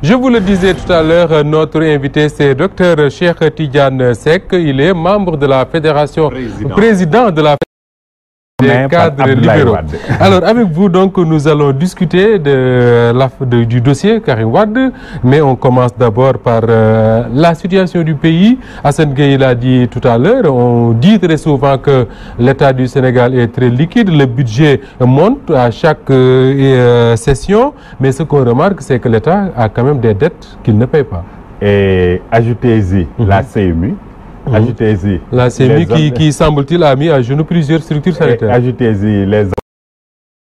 Je vous le disais tout à l'heure, notre invité c'est Dr Cheikh Tidiane Seck. Il est membre de la fédération, président de la des cadres libéraux. Alors avec vous donc nous allons discuter du dossier Karim Wade, mais on commence d'abord par la situation du pays. Assane Gueye l'a dit tout à l'heure, on dit très souvent que l'État du Sénégal est très liquide, le budget monte à chaque session, mais ce qu'on remarque c'est que l'État a quand même des dettes qu'il ne paye pas. Et ajoutez-y la CMU. Ajoutez-y la CMU qui semble-t-il a mis à genoux plusieurs structures sanitaires. Ajoutez-y les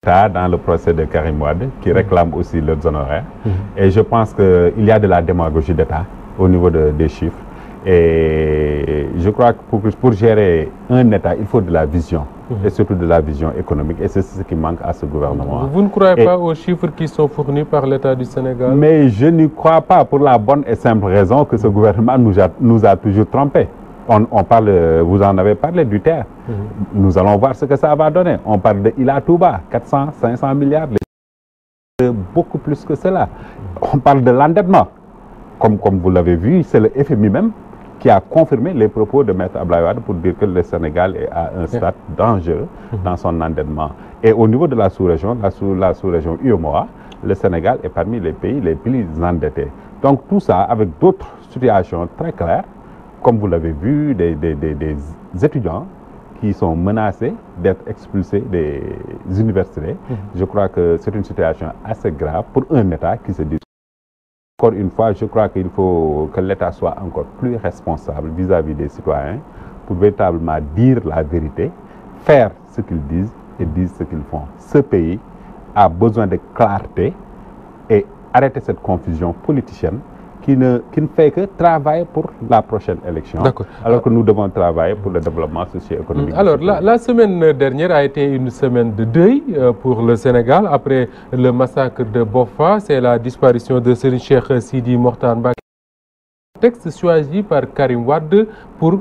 États dans le procès de Karim Wade qui réclament aussi leurs honoraires. Et je pense qu'il y a de la démagogie d'État au niveau des chiffres. Et je crois que pour gérer un État, il faut de la vision. Et surtout de la vision économique. Et c'est ce qui manque à ce gouvernement. Vous ne croyez pas aux chiffres qui sont fournis par l'État du Sénégal? Mais je n'y crois pas pour la bonne et simple raison que ce gouvernement nous a toujours trompés. On parle, vous en avez parlé du terre. Nous allons voir ce que ça va donner. On parle de Ila Touba, 400, 500 milliards. Beaucoup plus que cela. On parle de l'endettement. Comme vous l'avez vu, c'est le FMI même qui a confirmé les propos de Maître Abdoulaye Wade pour dire que le Sénégal est à un stade dangereux dans son endettement. Et au niveau de la sous-région, la sous-région UEMOA, le Sénégal est parmi les pays les plus endettés. Donc tout ça avec d'autres situations très claires, comme vous l'avez vu, des étudiants qui sont menacés d'être expulsés des universités. Je crois que c'est une situation assez grave pour un État qui se dit. Encore une fois, je crois qu'il faut que l'État soit encore plus responsable vis-à-vis des citoyens pour véritablement dire la vérité, faire ce qu'ils disent et dire ce qu'ils font. Ce pays a besoin de clarté et arrêter cette confusion politicienne qui ne fait que travailler pour la prochaine élection, alors que nous devons travailler pour le développement socio-économique. Alors, la semaine dernière a été une semaine de deuil pour le Sénégal. Après le massacre de Bofa, c'est la disparition de Serigne Cheikh Sidi Mokhtar Mbacké. Texte choisi par Karim Wade pour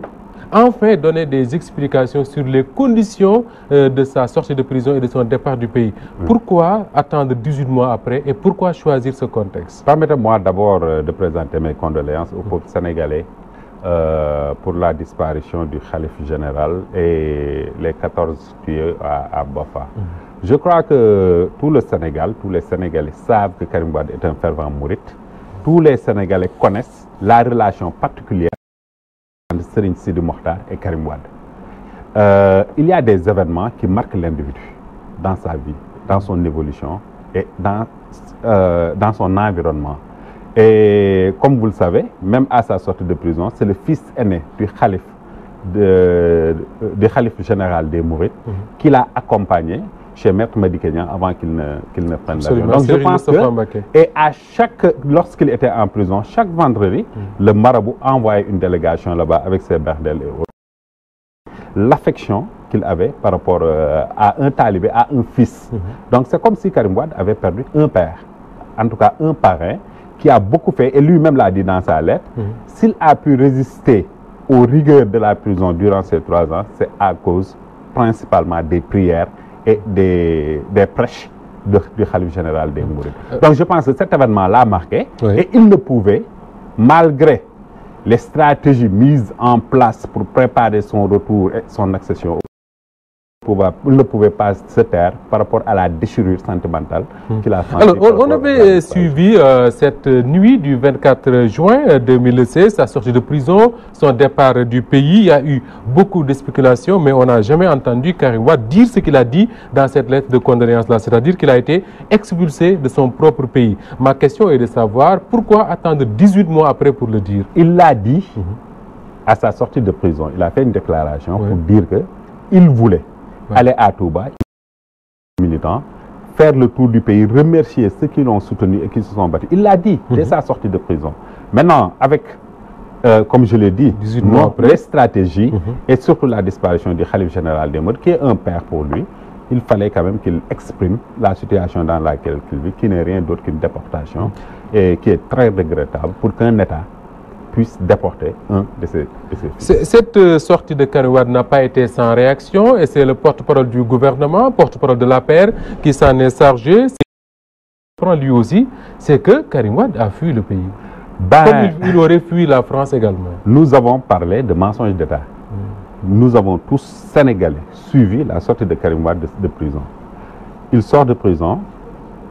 enfin donner des explications sur les conditions de sa sortie de prison et de son départ du pays. Pourquoi attendre 18 mois après et pourquoi choisir ce contexte? Permettez-moi d'abord de présenter mes condoléances au peuple sénégalais pour la disparition du khalife général et les 14 tués à Bofa. Je crois que tout le Sénégal, tous les Sénégalais savent que Karim Wade est un fervent mouride. Tous les Sénégalais connaissent la relation particulière entre Serigne Sidi Mokhtar et Karim Wade. Il y a des événements qui marquent l'individu dans sa vie, dans son évolution et dans son environnement. Et comme vous le savez, même à sa sortie de prison, c'est le fils aîné du khalife général des Mourides qui l'a accompagné chez Maître Madické Niang avant qu'il ne prenne l'avion. Donc je pense que, et lorsqu'il était en prison, chaque vendredi, le marabout envoyait une délégation là-bas avec ses berdelles et autres. L'affection qu'il avait par rapport à un talibé, à un fils. Donc c'est comme si Karim Wade avait perdu un père, en tout cas un parrain, qui a beaucoup fait, et lui-même l'a dit dans sa lettre, s'il a pu résister aux rigueurs de la prison durant ces 3 ans, c'est à cause principalement des prières et des prêches du khalife général des Mourides. Donc je pense que cet événement l'a marqué et il ne pouvait, malgré les stratégies mises en place pour préparer son retour et son accession, il ne pouvait pas se taire par rapport à la déchirure sentimentale qu'il a sentie. Alors, on avait suivi cette nuit du 24 juin 2016, sa sortie de prison, son départ du pays. Il y a eu beaucoup de spéculations, mais on n'a jamais entendu Karim Wade dire ce qu'il a dit dans cette lettre de condoléances-là, c'est-à-dire qu'il a été expulsé de son propre pays. Ma question est de savoir pourquoi attendre 18 mois après pour le dire. Il l'a dit à sa sortie de prison. Il a fait une déclaration pour dire qu'il voulait aller à Touba, militants, faire le tour du pays, remercier ceux qui l'ont soutenu et qui se sont battus. Il l'a dit dès sa sortie de prison. Maintenant, avec, comme je l'ai dit, les stratégies et surtout la disparition du khalife général des Mourides, qui est un père pour lui, il fallait quand même qu'il exprime la situation dans laquelle il vit, qui n'est rien d'autre qu'une déportation et qui est très regrettable pour qu'un État puisse déporter un de ses fils. Cette sortie de Karim Wade n'a pas été sans réaction et c'est le porte-parole du gouvernement, porte-parole de l'APR qui s'en est chargé. surprend lui aussi, c'est que Karim Wade a fui le pays. Comme il aurait fui la France également. Nous avons parlé de mensonges d'État. Nous avons tous, Sénégalais, suivi la sortie de Karim Wade de prison. Il sort de prison,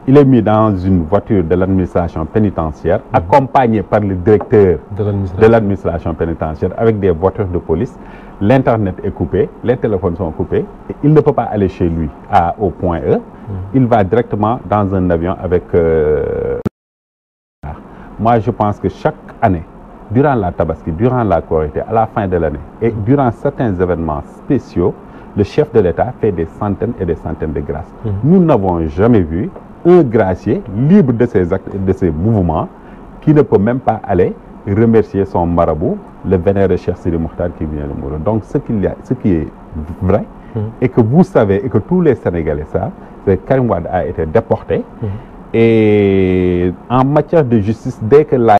il est mis dans une voiture de l'administration pénitentiaire, accompagné par le directeur de l'administration pénitentiaire avec des voitures de police. L'Internet est coupé, les téléphones sont coupés, et il ne peut pas aller chez lui au point E. Il va directement dans un avion avec... Moi, je pense que chaque année, durant la Tabaski, durant la Korité, à la fin de l'année, et durant certains événements spéciaux, le chef de l'État fait des centaines et des centaines de grâces. Nous n'avons jamais vu un gracier libre de ses actes et de ses mouvements qui ne peut même pas aller remercier son marabout, le vénéré Cheikh Sidi Mokhtar qui vient de mourir. Donc ce qui est vrai et que vous savez et que tous les Sénégalais savent, c'est que Karim Wade a été déporté et en matière de justice, dès que la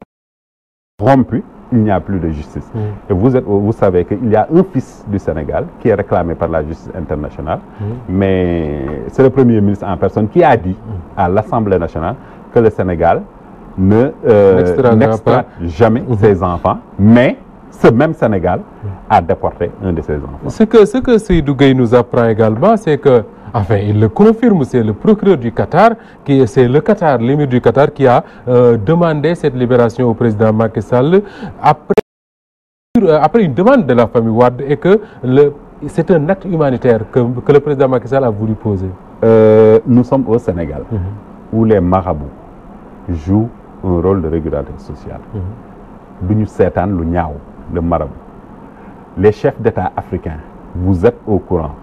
rompu, il n'y a plus de justice. Et vous savez qu'il y a un fils du Sénégal qui est réclamé par la justice internationale, mais c'est le Premier ministre en personne qui a dit à l'Assemblée nationale que le Sénégal n'extradera jamais ses enfants, mais ce même Sénégal a déporté un de ses enfants. Ce que Seydou Gueye nous apprend également, c'est que, enfin, il le confirme, c'est le procureur du Qatar, c'est le Qatar, l'émir du Qatar, qui a demandé cette libération au président Macky Sall après une demande de la famille Wade et que c'est un acte humanitaire que le président Macky Sall a voulu poser. Nous sommes au Sénégal, où les marabouts jouent un rôle de régulateur social. Nous sommes le marabout. Les chefs d'État africains, vous êtes au courant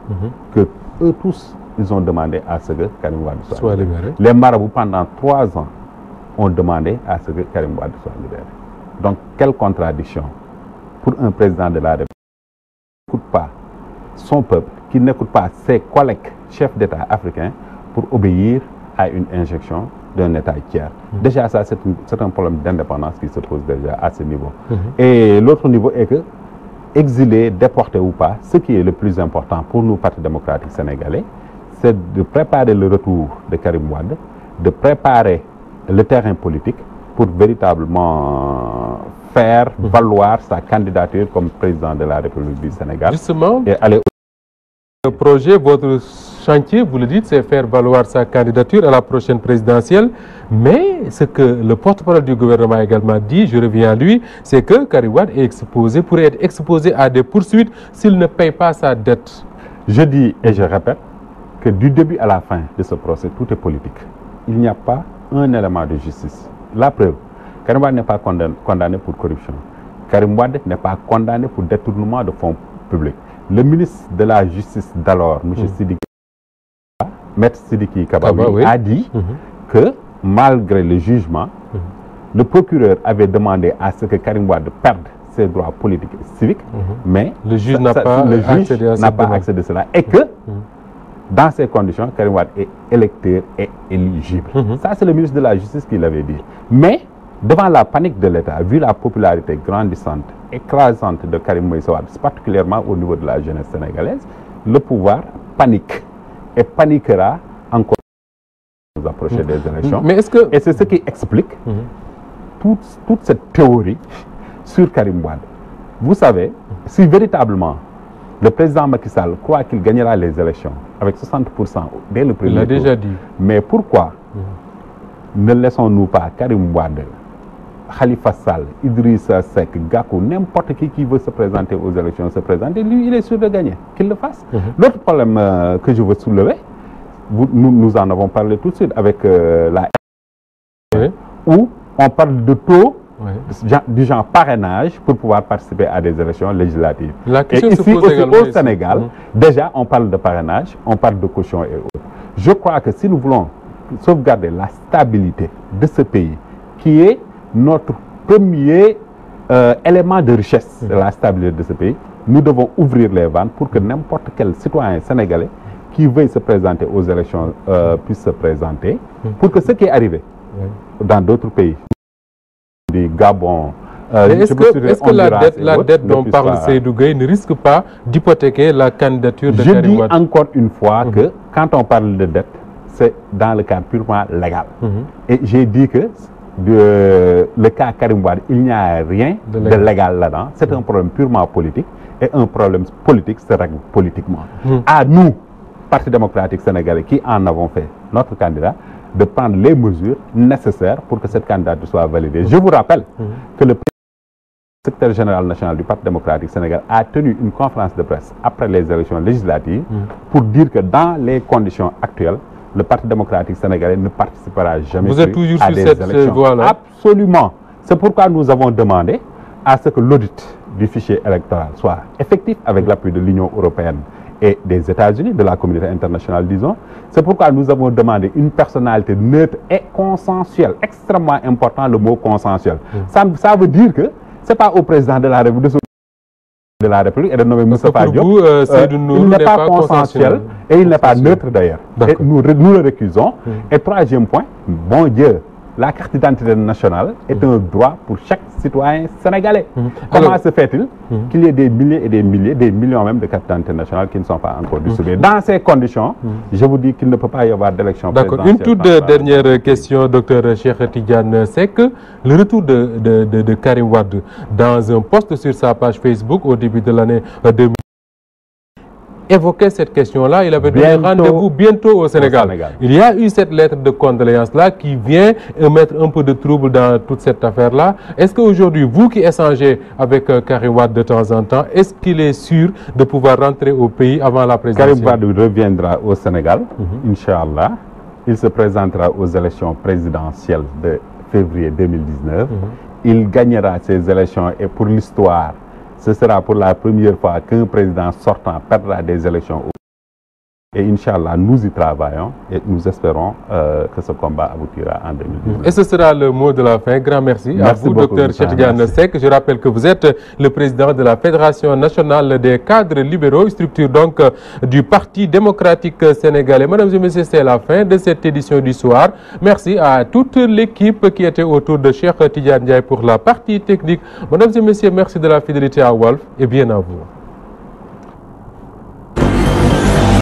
que eux tous, ils ont demandé à ce que Karim Wade soit libéré. Les marabouts, pendant 3 ans, ont demandé à ce que Karim Wade soit libéré. Donc, quelle contradiction pour un président de la République qui n'écoute pas son peuple, qui n'écoute pas ses collègues chefs d'État africains pour obéir à une injection d'un État tiers. Déjà, ça, c'est un problème d'indépendance qui se pose déjà à ce niveau. Et l'autre niveau est que, exilé, déporté ou pas, ce qui est le plus important pour nous, Parti démocratique sénégalais, c'est de préparer le retour de Karim Wade, de préparer le terrain politique pour véritablement faire valoir sa candidature comme président de la République du Sénégal. Justement, et aller le projet, votre chantier, vous le dites, c'est faire valoir sa candidature à la prochaine présidentielle. Mais ce que le porte-parole du gouvernement a également dit, je reviens à lui, c'est que Karim Wade pourrait être exposé à des poursuites s'il ne paye pas sa dette. Je dis et je répète que du début à la fin de ce procès, tout est politique. Il n'y a pas un élément de justice. La preuve, Karim Wade n'est pas condamné pour corruption. Karim Wade n'est pas condamné pour détournement de fonds publics. Le ministre de la Justice d'alors, M. Sidiki, Maître Sidiki Kaba, a dit que malgré le jugement, le procureur avait demandé à ce que Karim Wade perde ses droits politiques et civiques, mais le juge n'a pas accédé à cela. Et que, dans ces conditions, Karim Wade est électeur et éligible. Ça, c'est le ministre de la Justice qui l'avait dit. Mais, devant la panique de l'État, vu la popularité grandissante, écrasante de Karim Wade, particulièrement au niveau de la jeunesse sénégalaise, le pouvoir panique et paniquera encore nous approcher des élections. Mais et c'est ce qui explique toute cette théorie sur Karim Wade. Vous savez, si véritablement le président Macky Sall croit qu'il gagnera les élections avec 60% dès le premier tour, il l'a déjà dit. Mais pourquoi ne laissons-nous pas Karim Wade, Khalifa Sall, Idrissa Seck, Gakou, n'importe qui veut se présenter aux élections, se présenter, lui, il est sûr de gagner, qu'il le fasse. L'autre problème que je veux soulever, nous en avons parlé tout de suite avec la où on parle de taux du genre parrainage pour pouvoir participer à des élections législatives. Et ici aussi au Sénégal, déjà on parle de parrainage, on parle de caution et autres. Je crois que si nous voulons sauvegarder la stabilité de ce pays, qui est notre premier élément de richesse de la stabilité de ce pays, nous devons ouvrir les vannes pour que n'importe quel citoyen sénégalais qui veuille se présenter aux élections puisse se présenter, pour que ce qui est arrivé dans d'autres pays, du Gabon, est-ce que la dette dont parle Seydou Gueye ne risque pas d'hypothéquer la candidature de Karim Wade? Je dis encore une fois que quand on parle de dette, c'est dans le cadre purement légal. Et j'ai dit que le cas Karim Wade, il n'y a rien de légal là-dedans. C'est un problème purement politique. Et un problème politique se règle politiquement. À nous, Parti démocratique sénégalais, qui en avons fait notre candidat, de prendre les mesures nécessaires pour que cette candidature soit validée. Je vous rappelle que le secrétaire général national du Parti démocratique sénégalais a tenu une conférence de presse après les élections législatives pour dire que dans les conditions actuelles, le Parti démocratique sénégalais ne participera jamais Vous êtes toujours à sur des cette élections. voie-là? Absolument. C'est pourquoi nous avons demandé à ce que l'audit du fichier électoral soit effectif avec l'appui de l'Union européenne et des États-Unis, de la communauté internationale, disons. C'est pourquoi nous avons demandé une personnalité neutre et consensuelle. Extrêmement important le mot consensuel. Ça veut dire que ce n'est pas au président de la République et de nommer Moustapha Diop. Il n'est pas consensuel et il n'est pas neutre d'ailleurs. Et nous le récusons. Et troisième point, bon Dieu, la carte d'identité nationale est un droit pour chaque citoyen sénégalais. Comment se fait-il qu'il y ait des milliers et des milliers, des millions même de cartes d'identité nationale qui ne sont pas encore distribuées? Dans ces conditions, je vous dis qu'il ne peut pas y avoir d'élection présidentielle. D'accord. Une toute dernière question, docteur Cheikh Tidiane Seck. Le retour de Karim Wade dans un post sur sa page Facebook au début de l'année 2000 évoquait cette question-là. Il avait donné rendez-vous bientôt au Sénégal. Il y a eu cette lettre de condoléances-là qui vient mettre un peu de trouble dans toute cette affaire-là. Est-ce qu'aujourd'hui, vous qui échangez avec Karim Wade de temps en temps, est-ce qu'il est sûr de pouvoir rentrer au pays avant la présidentielle? Karim Wade reviendra au Sénégal, Inch'Allah. Il se présentera aux élections présidentielles de février 2019. Il gagnera ces élections et pour l'histoire, ce sera pour la première fois qu'un président sortant perdra des élections. Et Inch'Allah, nous y travaillons et nous espérons que ce combat aboutira en 2019. Et ce sera le mot de la fin. Grand merci à vous, docteur Cheikh Tidiane Seck. Je rappelle que vous êtes le président de la Fédération nationale des cadres libéraux, structure donc du Parti démocratique sénégalais. Mesdames et messieurs, c'est la fin de cette édition du soir. Merci à toute l'équipe qui était autour de Cheikh Tidiane Ndiaye pour la partie technique. Mesdames et messieurs, merci de la fidélité à Walf et bien à vous.